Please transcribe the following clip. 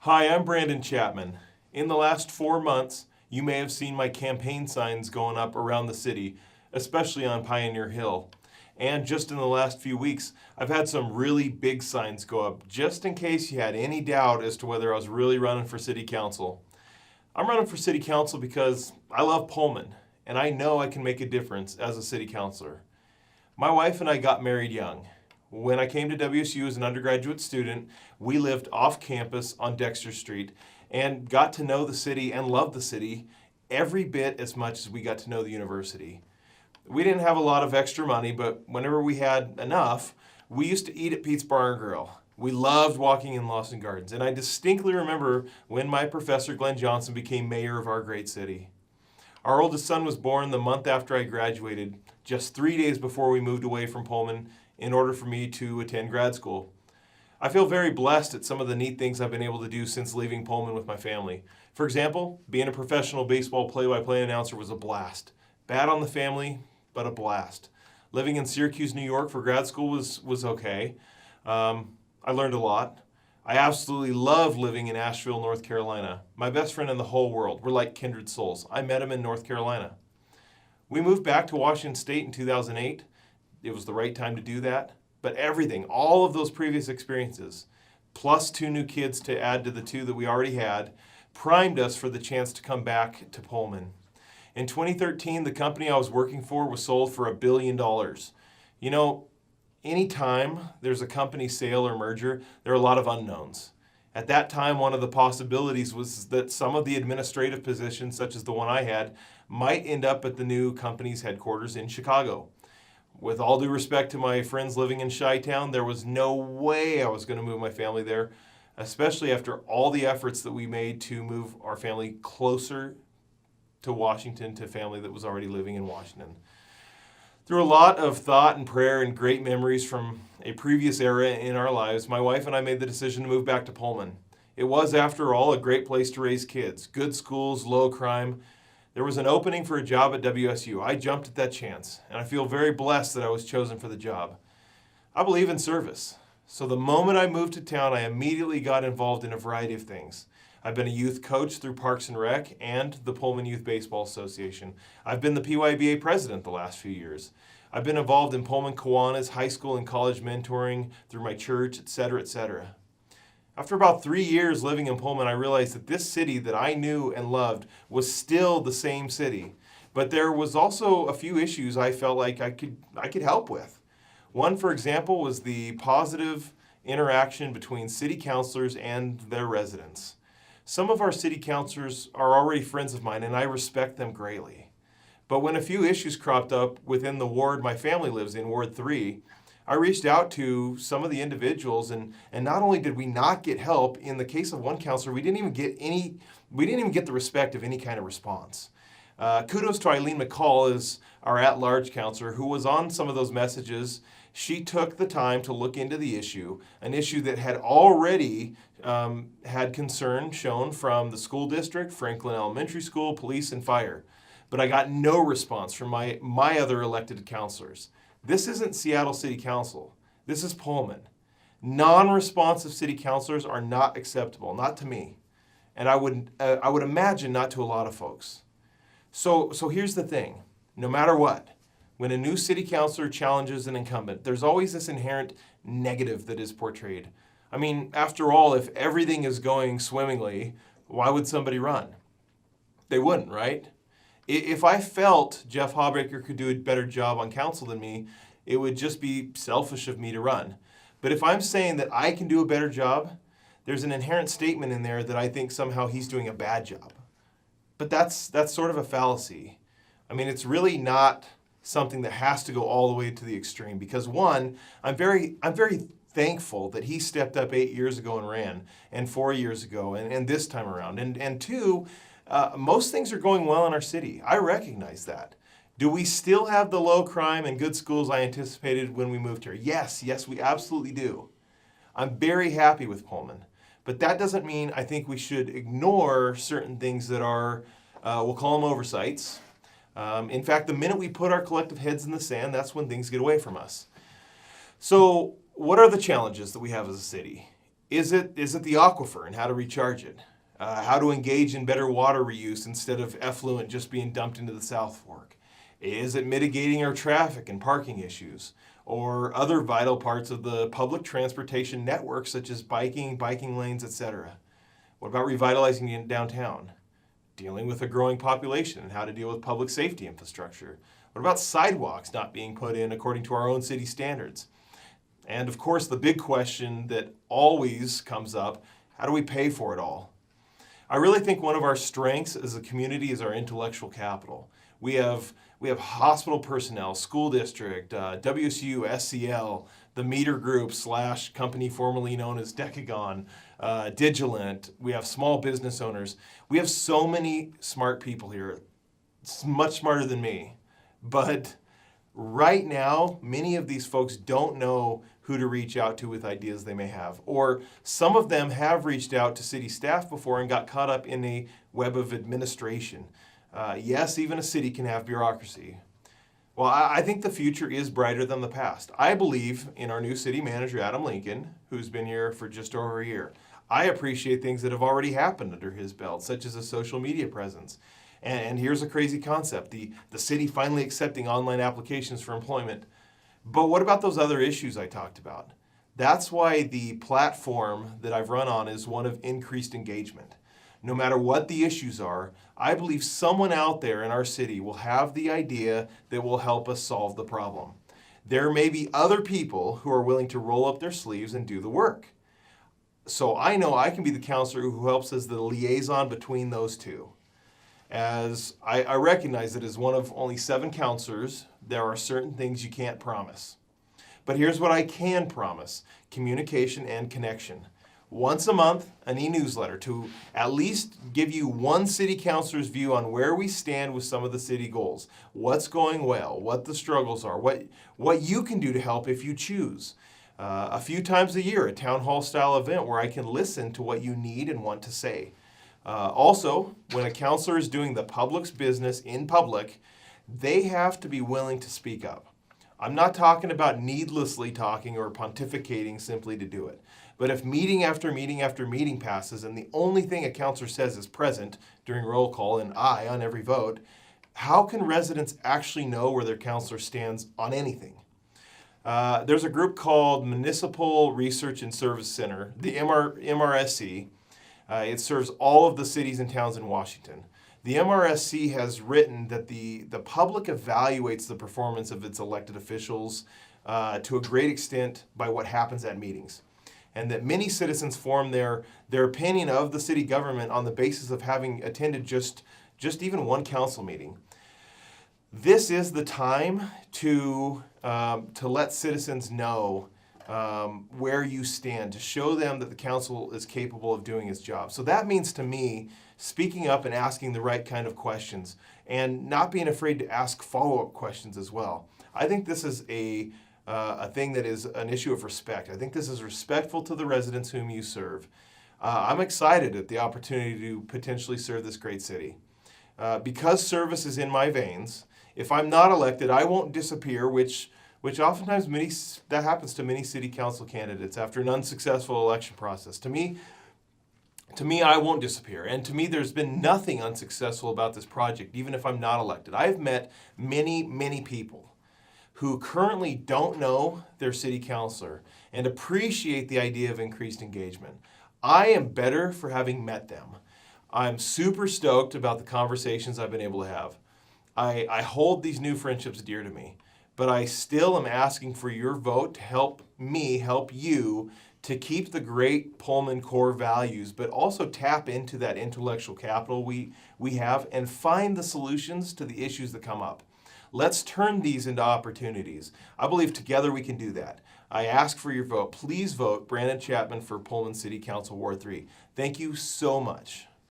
Hi, I'm Brandon Chapman. In the last 4 months, you may have seen my campaign signs going up around the city, especially on Pioneer Hill. And just in the last few weeks, I've had some really big signs go up, just in case you had any doubt as to whether I was really running for city council. I'm running for city council because I love Pullman, and I know I can make a difference as a city councilor. My wife and I got married young. When I came to WSU as an undergraduate student, we lived off campus on Dexter Street and got to know the city and love the city every bit as much as we got to know the university. We didn't have a lot of extra money, but whenever we had enough, we used to eat at Pete's Bar and Grill. We loved walking in Lawson Gardens, and I distinctly remember when my professor Glenn Johnson became mayor of our great city. Our oldest son was born the month after I graduated, just 3 days before we moved away from Pullman in order for me to attend grad school. I feel very blessed at some of the neat things I've been able to do since leaving Pullman with my family. For example, being a professional baseball play-by-play announcer was a blast. Bad on the family, but a blast. Living in Syracuse, New York for grad school was okay. I learned a lot. I absolutely love living in Asheville, North Carolina. My best friend in the whole world. We're like kindred souls. I met him in North Carolina. We moved back to Washington State in 2008. It was the right time to do that. But everything, all of those previous experiences, plus 2 new kids to add to the 2 that we already had, primed us for the chance to come back to Pullman. In 2013, the company I was working for was sold for $1 billion. You know, anytime there's a company sale or merger, there are a lot of unknowns. At that time, one of the possibilities was that some of the administrative positions, such as the one I had, might end up at the new company's headquarters in Chicago. With all due respect to my friends living in Chi-Town, there was no way I was going to move my family there, especially after all the efforts that we made to move our family closer to Washington, to family that was already living in Washington. Through a lot of thought and prayer and great memories from a previous era in our lives, my wife and I made the decision to move back to Pullman. It was, after all, a great place to raise kids. Good schools, low crime. There was an opening for a job at WSU. I jumped at that chance, and I feel very blessed that I was chosen for the job. I believe in service. So the moment I moved to town, I immediately got involved in a variety of things. I've been a youth coach through Parks and Rec and the Pullman Youth Baseball Association. I've been the PYBA president the last few years. I've been involved in Pullman Kiwanis, high school and college mentoring through my church, etc., etc. After about 3 years living in Pullman, I realized that this city that I knew and loved was still the same city. But there was also a few issues I felt like I could help with. One, for example, was the positive interaction between city councilors and their residents. Some of our city councilors are already friends of mine, and I respect them greatly. But when a few issues cropped up within the ward my family lives in, Ward 3, I reached out to some of the individuals, and not only did we not get help, in the case of one counselor, we didn't even get the respect of any kind of response. Kudos to Eileen McCall as our at-large counselor, who was on some of those messages. She took the time to look into the issue, an issue that had already had concern shown from the school district, Franklin Elementary School, police, and fire. But I got no response from my other elected counselors. This isn't Seattle City Council. This is Pullman. Non-responsive city councilors are not acceptable, not to me. And I would imagine not to a lot of folks. So here's the thing. No matter what, when a new city councilor challenges an incumbent, there's always this inherent negative that is portrayed. I mean, after all, if everything is going swimmingly, why would somebody run? They wouldn't, right? If I felt Jeff Hawbaker could do a better job on council than me, it would just be selfish of me to run. But if I'm saying that I can do a better job, there's an inherent statement in there that I think somehow he's doing a bad job. But that's sort of a fallacy. I mean, it's really not something that has to go all the way to the extreme, because one, I'm very thankful that he stepped up 8 years ago and ran, and 4 years ago, and this time around. And two, most things are going well in our city. I recognize that. Do we still have the low crime and good schools I anticipated when we moved here? Yes, we absolutely do. I'm very happy with Pullman. But that doesn't mean I think we should ignore certain things that are, we'll call them oversights. In fact, the minute we put our collective heads in the sand, that's when things get away from us. So what are the challenges that we have as a city? Is it the aquifer and how to recharge it? How to engage in better water reuse instead of effluent just being dumped into the South Fork? Is it mitigating our traffic and parking issues? Or other vital parts of the public transportation network, such as biking lanes, etc.? What about revitalizing downtown? Dealing with a growing population and how to deal with public safety infrastructure? What about sidewalks not being put in according to our own city standards? And of course, the big question that always comes up, how do we pay for it all? I really think one of our strengths as a community is our intellectual capital. We have hospital personnel, school district, WSU, SCL, the meter group / company formerly known as Decagon, Digilent. We have small business owners. We have so many smart people here, much smarter than me. But right now, many of these folks don't know who to reach out to with ideas they may have. Or some of them have reached out to city staff before and got caught up in a web of administration. Yes, even a city can have bureaucracy. Well, I think the future is brighter than the past. I believe in our new city manager, Adam Lincoln, who's been here for just over a year. I appreciate things that have already happened under his belt, such as a social media presence. And here's a crazy concept, the city finally accepting online applications for employment. But what about those other issues I talked about? That's why the platform that I've run on is one of increased engagement. No matter what the issues are, I believe someone out there in our city will have the idea that will help us solve the problem. There may be other people who are willing to roll up their sleeves and do the work. So I know I can be the counselor who helps as the liaison between those two. As I recognize that as one of only 7 counselors, there are certain things you can't promise. But here's what I can promise: communication and connection. Once a month, an e-newsletter to at least give you one city councilor's view on where we stand with some of the city goals, what's going well, what the struggles are, what you can do to help if you choose. A few times a year, a town hall style event where I can listen to what you need and want to say. Also, when a counselor is doing the public's business in public, they have to be willing to speak up. I'm not talking about needlessly talking or pontificating simply to do it. But if meeting after meeting after meeting passes and the only thing a counselor says is present during roll call and aye on every vote, how can residents actually know where their counselor stands on anything? There's a group called Municipal Research and Service Center, the MRSC. It serves all of the cities and towns in Washington. The MRSC has written that the public evaluates the performance of its elected officials to a great extent by what happens at meetings, and that many citizens form their opinion of the city government on the basis of having attended just even one council meeting. This is the time to let citizens know where you stand, to show them that the council is capable of doing its job. So that means to me, speaking up and asking the right kind of questions and not being afraid to ask follow-up questions as well. I think this is a thing that is an issue of respect. I think this is respectful to the residents whom you serve. I'm excited at the opportunity to potentially serve this great city. Because service is in my veins, if I'm not elected, I won't disappear, which oftentimes that happens to many city council candidates after an unsuccessful election process. To me, I won't disappear. And to me, there's been nothing unsuccessful about this project, even if I'm not elected. I've met many, many people who currently don't know their city councilor and appreciate the idea of increased engagement. I am better for having met them. I'm super stoked about the conversations I've been able to have. I hold these new friendships dear to me, but I still am asking for your vote to help me help you to keep the great Pullman core values, but also tap into that intellectual capital we have and find the solutions to the issues that come up. Let's turn these into opportunities. I believe together we can do that. I ask for your vote. Please vote Brandon Chapman for Pullman City Council Ward 3. Thank you so much.